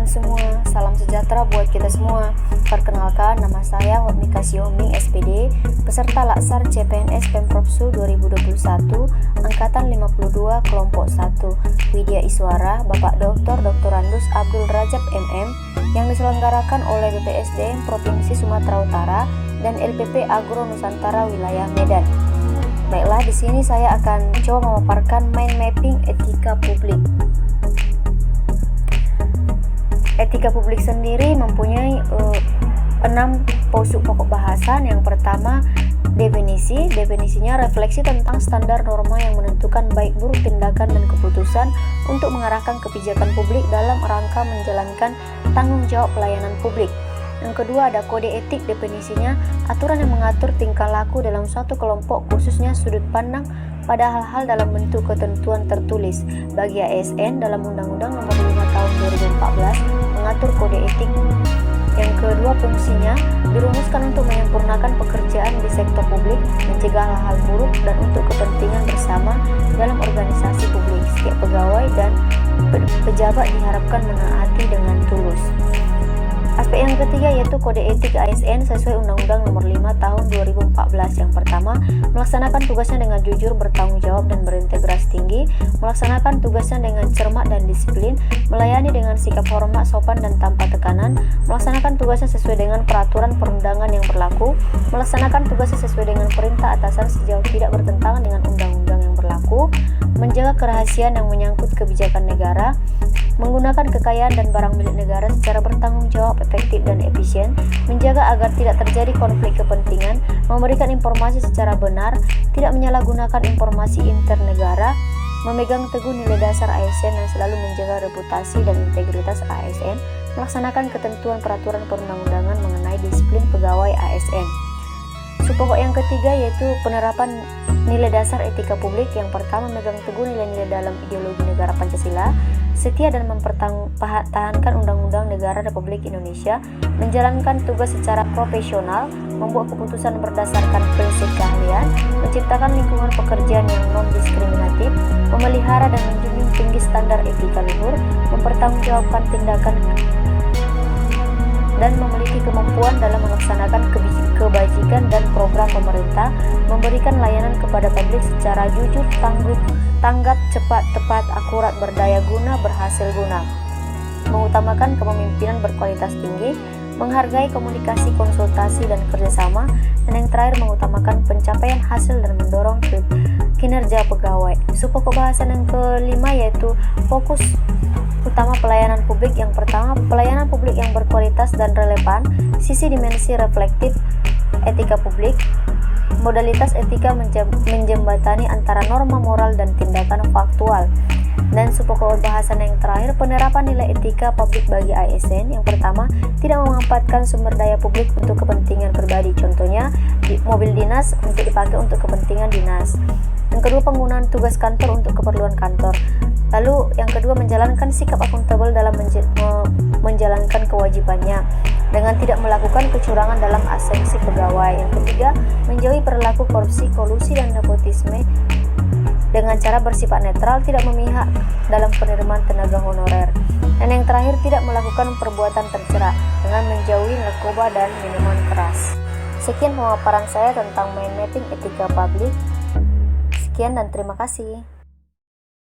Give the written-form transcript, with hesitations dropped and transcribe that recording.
semua, salam sejahtera buat kita semua. Perkenalkan, nama saya Hotmika Siombing SPD, peserta Laksar CPNS Pemprov Sul 2021, Angkatan 52, Kelompok 1, Widya Iswara, Bapak Dr. Andus Abdul Rajab MM, yang diselenggarakan oleh BPSDM Provinsi Sumatera Utara dan LPP Agro Nusantara Wilayah Medan. Baiklah, di sini saya akan coba memaparkan mind mapping etika publik. Etika publik sendiri mempunyai 6 pokok bahasan. Yang pertama, definisinya refleksi tentang standar norma yang menentukan baik buruk tindakan dan keputusan untuk mengarahkan kebijakan publik dalam rangka menjalankan tanggung jawab pelayanan publik. Yang kedua, ada kode etik. Definisinya aturan yang mengatur tingkah laku dalam suatu kelompok, khususnya sudut pandang pada hal-hal dalam bentuk ketentuan tertulis. Bagi ASN, dalam Undang-Undang Nomor 5 Tahun 2014 mengatur kode etik. Yang kedua, fungsinya dirumuskan untuk menyempurnakan pekerjaan di sektor publik, mencegah hal-hal buruk, dan untuk kepentingan bersama dalam organisasi publik. Setiap pegawai dan pejabat diharapkan menaati dengan tulus. Aspek yang ketiga yaitu kode etik ASN sesuai Undang-Undang Nomor 5 Tahun 2014. Yang pertama, melaksanakan tugasnya dengan jujur, bertanggung jawab, dan berintegrasi tinggi, melaksanakan tugasnya dengan cermat dan disiplin, melayani dengan sikap hormat, sopan, dan tanpa tekanan, melaksanakan tugasnya sesuai dengan peraturan perundangan yang berlaku, melaksanakan tugasnya sesuai dengan perintah atasan sejauh tidak bertentangan dengan undang-undang yang berlaku, menjaga kerahasiaan yang menyangkut kebijakan negara, menggunakan kekayaan dan barang milik negara secara bertanggung jawab, efektif, dan efisien, menjaga agar tidak terjadi konflik kepentingan, memberikan informasi secara benar, tidak menyalahgunakan informasi internegara, memegang teguh nilai dasar ASN yang selalu menjaga reputasi dan integritas ASN, melaksanakan ketentuan peraturan perundang-undangan mengenai disiplin pegawai ASN. Subpokok yang ketiga yaitu penerapan nilai dasar etika publik. Yang pertama, memegang teguh nilai-nilai dalam ideologi negara Pancasila, setia dan mempertahankan Undang-Undang Negara Republik Indonesia, menjalankan tugas secara profesional, membuat keputusan berdasarkan prinsip keahlian, menciptakan lingkungan pekerjaan yang non-diskriminatif, memelihara dan menjunjung tinggi standar etika luhur, mempertanggungjawabkan tindakan dan memiliki kemampuan dalam melaksanakan kebajikan dan program pemerintah, memberikan layanan kepada publik secara jujur, tanggap, cepat, tepat, akurat, berdaya guna, berhasil guna, mengutamakan kepemimpinan berkualitas tinggi, menghargai komunikasi, konsultasi, dan kerjasama, dan yang terakhir mengutamakan pencapaian hasil dan mendorong kinerja pegawai. Subpokok bahasan yang kelima yaitu fokus utama pelayanan publik. Yang pertama, pelayanan publik yang berkualitas dan relevan, sisi dimensi reflektif etika publik, modalitas etika menjembatani antara norma moral dan tindakan faktual. Dan subpokok bahasan yang terakhir, penerapan nilai etika publik bagi ASN. Yang pertama, tidak memanfaatkan sumber daya publik untuk kepentingan pribadi, contohnya mobil dinas untuk dipakai untuk kepentingan dinas. Yang kedua, penggunaan tugas kantor untuk keperluan kantor. Lalu yang kedua, menjalankan sikap akuntabel dalam menjalankan kewajibannya dengan tidak melakukan kecurangan dalam asumsi pegawai. Yang ketiga, menjauhi perilaku korupsi, kolusi, dan nepotisme dengan cara bersifat netral, tidak memihak dalam penerimaan tenaga honorer. Dan yang terakhir, tidak melakukan perbuatan tercela dengan menjauhi narkoba dan minuman keras. Sekian pemaparan saya tentang mind mapping etika publik. Sekian dan terima kasih.